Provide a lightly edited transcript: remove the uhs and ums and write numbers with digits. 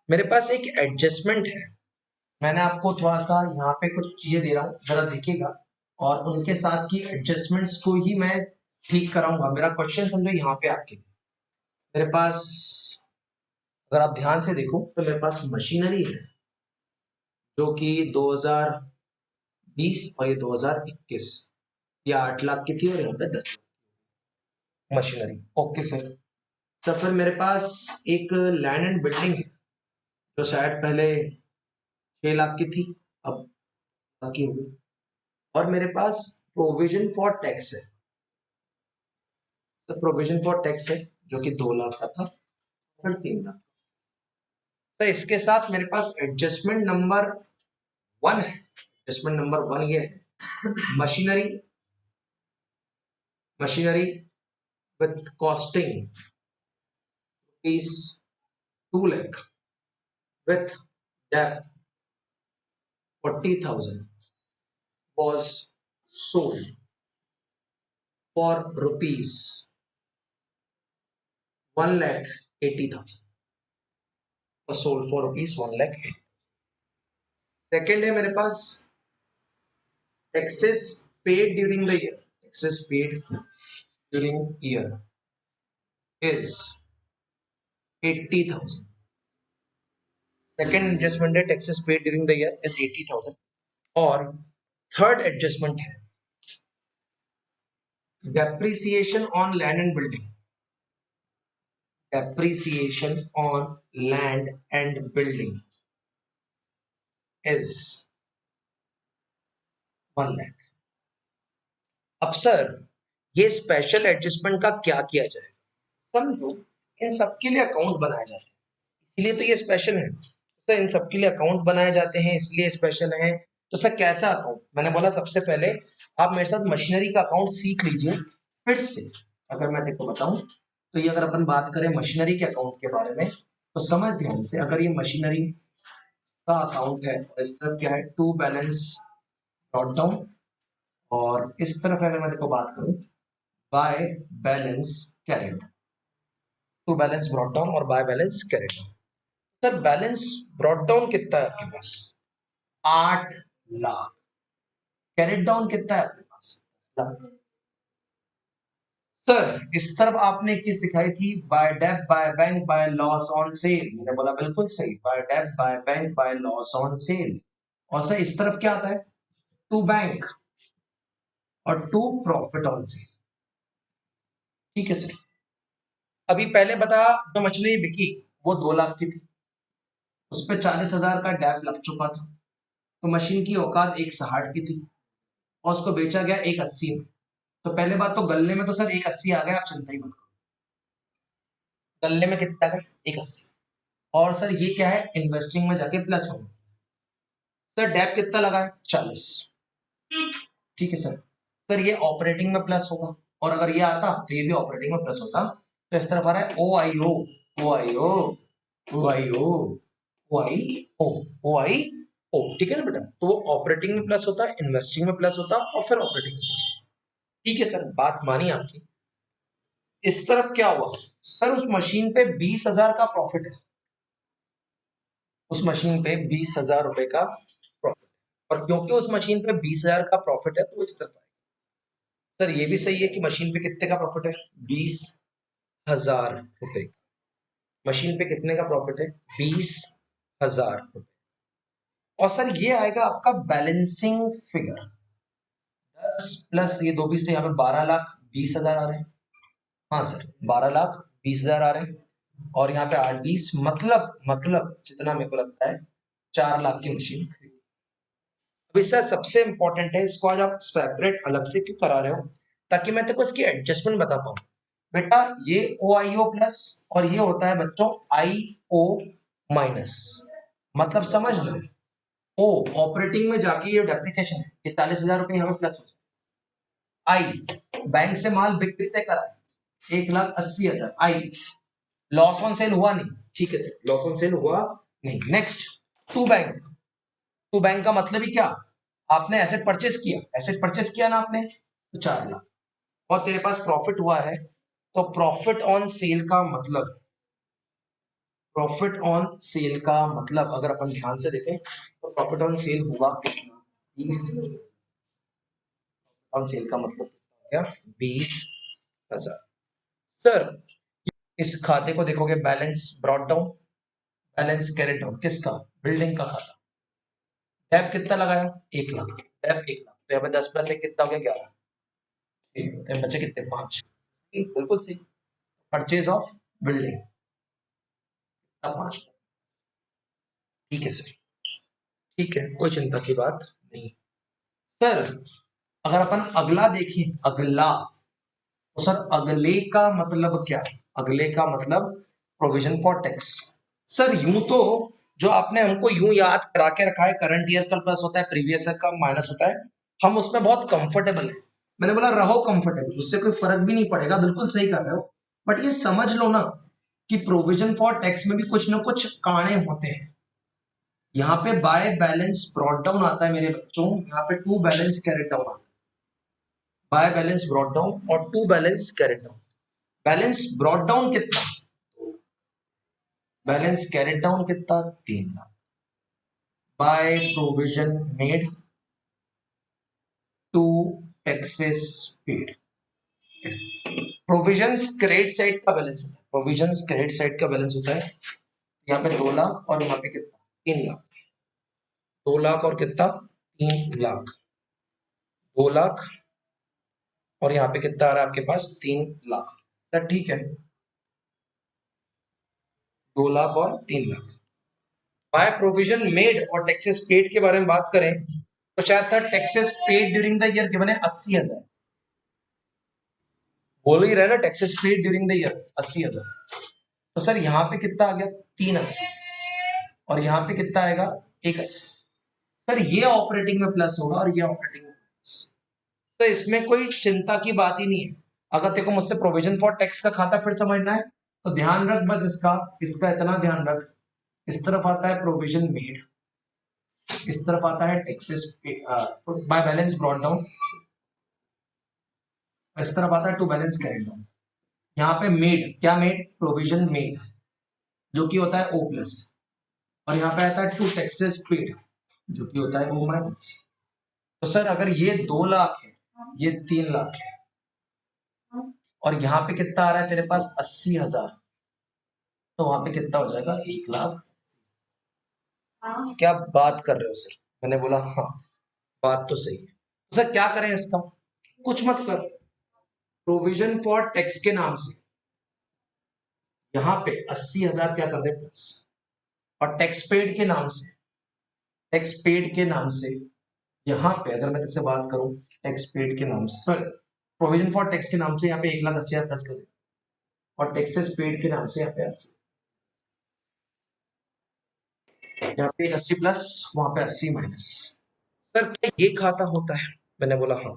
मेरे पास एक एडजस्टमेंट है, मैंने आपको थोड़ा सा यहाँ पे कुछ चीजें दे रहा हूँ, जरा देखिएगा, और उनके साथ की एडजस्टमेंट्स को ही मैं ठीक कराऊंगा। मेरा क्वेश्चन समझो यहाँ पे आपके लिए, मेरे पास अगर आप ध्यान से देखो तो मेरे पास मशीनरी है जो कि 2020 और ये 2021, ये 8 लाख की थी और यहाँ पे 10 मशीनरी। Okay sir. सर फिर मेरे पास एक लैंड एंड बिल्डिंग है जो शायद पहले 6 लाख की थी, अब बाकी हो गई। और मेरे पास प्रोविजन फॉर टैक्स है, तो प्रोविजन फॉर टैक्स है जो कि 2 लाख का था, फिर 3 लाख। तो इसके साथ मेरे पास एडजस्टमेंट नंबर 1 है। एडजस्टमेंट नंबर 1 ये है, machinery, machinery with costing is 2 lakh with depth 40,000 was sold for rupees 1,80,000, was sold for rupees 1,80,000। Second है मेरे पास taxes paid during the year, taxes paid during year is 80,000। Second adjustment है taxes paid during the year is 80,000। और third adjustment है depreciation on land and building, depreciation on land and building is 1 lakh। अब sir ये special adjustment का क्या किया जाए? समझो, इन सबके लिए अकाउंट बनाए जाते हैं, इसलिए तो ये स्पेशल है। तो इन सबके लिए अकाउंट बनाए जाते हैं, इसलिए स्पेशल है। तो सर कैसा अकाउंट? मैंने बोला सबसे पहले आप मेरे साथ मशीनरी का अकाउंट सीख लीजिए फिर से। अगर मैं देखो बताऊं तो ये अगर अपन बात करें मशीनरी के अकाउंट के बारे में, तो समझ ध्यान से, अगर ये मशीनरी का अकाउंट है और इस तरफ क्या है, टू बैलेंस ब्रॉट डाउन, और इस तरफ अगर मैं देखो बात करूं by balance carried, to balance brought down और by balance carried. Sir balance brought down कितना है आपके पास? 8 लाख। कैरेट डाउन कितना है आपके पास? लाख। सर इस तरफ आपने एक चीज सिखाई थी, by dep by bank by loss on sale. मैंने बोला बिल्कुल सही, by dep by bank by loss on sale. और सर इस तरफ क्या आता है? टू बैंक और टू प्रॉफिट ऑन सेल। ठीक है सर। अभी पहले बता, जो मछली बिकी वो 2 लाख की थी, उस पर 40,000 का डेप लग चुका था, तो मशीन की औकात 160 की थी और उसको बेचा गया 180 में। तो पहले बात तो गल्ले में तो सर 180 आ गया, आप चिंता ही मत करो। गल्ले में कितना गया? 180। और सर ये क्या है? इन्वेस्टिंग में जाके प्लस होगा। सर डेप कितना लगा है? 40। ठीक है सर। सर ये ऑपरेटिंग में प्लस होगा, और अगर ये आता तो ये भी ऑपरेटिंग में प्लस होता। तो इस तरफ आ रहा है ओ आई ओ, ओ आई ओ, ओ आई ओ, ओ आई ओ, ओ आई ओ। ठीक है ना बेटा? तो वो ऑपरेटिंग में प्लस होता है, इन्वेस्टिंग में प्लस होता और फिर ऑपरेटिंग में प्लस। ठीक है सर, बात मानी आपकी। इस तरफ क्या हुआ? सर उस मशीन पे 20,000 का प्रॉफिट है, उस मशीन पे 20,000 रुपए का प्रॉफिट, और क्योंकि उस मशीन पे 20,000 का प्रॉफिट है तो इस तरफ आएगा। सर ये भी सही है कि मशीन पे कितने का प्रॉफिट है? 20,000 रुपए। मशीन पे कितने का प्रॉफिट है? 20,000 रुपए। और सर ये आएगा आपका बैलेंसिंग फिगर, 10 प्लस ये 2 20, तो यहाँ पे 12,20,000 आ रहे हैं। हाँ सर, 12,20,000 आ रहे हैं, और यहाँ पे 8 20, मतलब जितना मेरे को लगता है 4 लाख की मशीन। अभी सर सबसे इंपॉर्टेंट है, इसको आज आप सेपरेट अलग से क्यों करा रहे हो? ताकि मैं तेरे को इसकी एडजस्टमेंट बता पाऊँ। बेटा ये ओ आई ओ प्लस और ये होता है बच्चों आई ओ माइनस। मतलब समझ लो, ओ ऑपरेटिंग में जाके ये डेप्रिसिएशन है, ये 40,000 रुपए यहाँ पे प्लस हो जाए। आई बैंक से माल बिक कितने का है? 1,80,000। आई लॉस ऑन सेल हुआ नहीं, ठीक है सर, लॉस ऑन सेल हुआ नहीं। Next, to bank. To bank का मतलब ही क्या? आपने एसेट परचेस किया, एसेट परचेस किया ना आपने, तो 4 लाख, और तेरे पास प्रॉफिट हुआ है, तो प्रॉफिट ऑन सेल का मतलब प्रॉफिट ऑन सेल का मतलब अगर अपन ध्यान से देखें तो प्रॉफिट ऑन सेल हुआ कितना, 20 ऑन सेल का मतलब क्या, 20,000। सर इस खाते को देखोगे, balance brought down, balance carried down, किसका, बिल्डिंग का खाता। डेप कितना लगाया, 1 लाख, डेप 1 लाख, तो यहाँ पे 10 प्लस 1 कितना हो गया, 11, तो बचे कितने, 5, बिल्कुल सही। परचेज ऑफ बिल्डिंग 5, ठीक है सर, ठीक है, कोई चिंता की बात नहीं। सर अगर अपन अगला देखें, अगला, तो सर अगले का मतलब क्या, अगले का मतलब प्रोविजन फॉर टैक्स। सर यूं तो जो आपने हमको यूं याद करा के रखा है, करंट ईयर का प्लस होता है, प्रीवियस ईयर का माइनस होता है, हम उसमें बहुत कंफर्टेबल है। मैंने बोला रहो कंफर्टेबल, उससे कोई फर्क भी नहीं पड़ेगा, बिल्कुल सही कर रहे हो। बट ये समझ लो ना कि प्रोविजन फॉर टैक्स में भी कुछ ना कुछ काणे होते हैं। यहाँ पे बाय बैलेंस ब्रॉट डाउन आता है मेरे बच्चों, यहाँ पे टू बैलेंस कैरेट डाउन आता है। बाय बैलेंस ब्रॉट डाउन और to balance carried down. Balance brought down कितना, बैलेंस कैरेट डाउन कितना, 3 lakh. By provision made to taxes paid. Provisions credit side का बैलेंस होता है, प्रोविजंस क्रेडिट साइड का balance होता है, यहाँ पे 2 लाख और यहाँ पे कितना, 3 लाख। 2 लाख और कितना, 3 लाख, 2 लाख और यहाँ पे कितना आ रहा है आपके पास, 3 लाख। सर ठीक है, 2 लाख और 3 लाख। बाय प्रोविजन मेड और टैक्सेस पेड के बारे में बात करें तो शायद था taxes paid during the year given है 80,000। बोल ही रहे ना, taxes paid during the year 80,000। तो सर यहाँ पे कितना आ गया, 380, और यहाँ पे कितना आएगा, 180। सर ये ऑपरेटिंग में प्लस होगा और ये ऑपरेटिंग में प्लस, तो इसमें कोई चिंता की बात ही नहीं है। अगर देखो मुझसे प्रोविजन फॉर टैक्स का खाता फिर समझना है तो ध्यान रख बस, इसका इसका इतना ध्यान रख, इस तरफ आता है प्रोविजन मेड, इस तरफ आता है taxes bye balance brought down, इस तरफ आता है टू बैलेंस कैरिड डाउन। यहाँ पे मेड, क्या मेड, प्रोविजन मेड, जो कि होता है ओ प्लस, और यहाँ पे आता है टू टैक्सेस पेड, जो कि होता है ओ माइनस। तो सर अगर ये 2 लाख है, ये 3 लाख है, और यहाँ पे कितना आ रहा है तेरे पास, 80,000, तो वहां पे कितना हो जाएगा, 1 लाख। क्या बात कर रहे हो सर, मैंने बोला हाँ, बात तो सही है। तो सर क्या करें इसका, कुछ मत कर, प्रोविजन फॉर टैक्स के नाम से यहाँ पे 80,000 क्या कर दे प्लस, और टैक्स पेड के नाम से, टैक्स पेड के नाम से यहाँ पे अगर मैं तुझसे बात करूं, टैक्स पेड के नाम से, सॉरी प्रोविजन फॉर टैक्स के नाम से यहाँ पे 1,80,000 प्लस कर दे, और टैक्सेस पेड के नाम से यहाँ पे 80, यहाँ पे 80 प्लस, वहां पे 80 माइनस। सर क्या ये खाता होता है, मैंने बोला हाँ।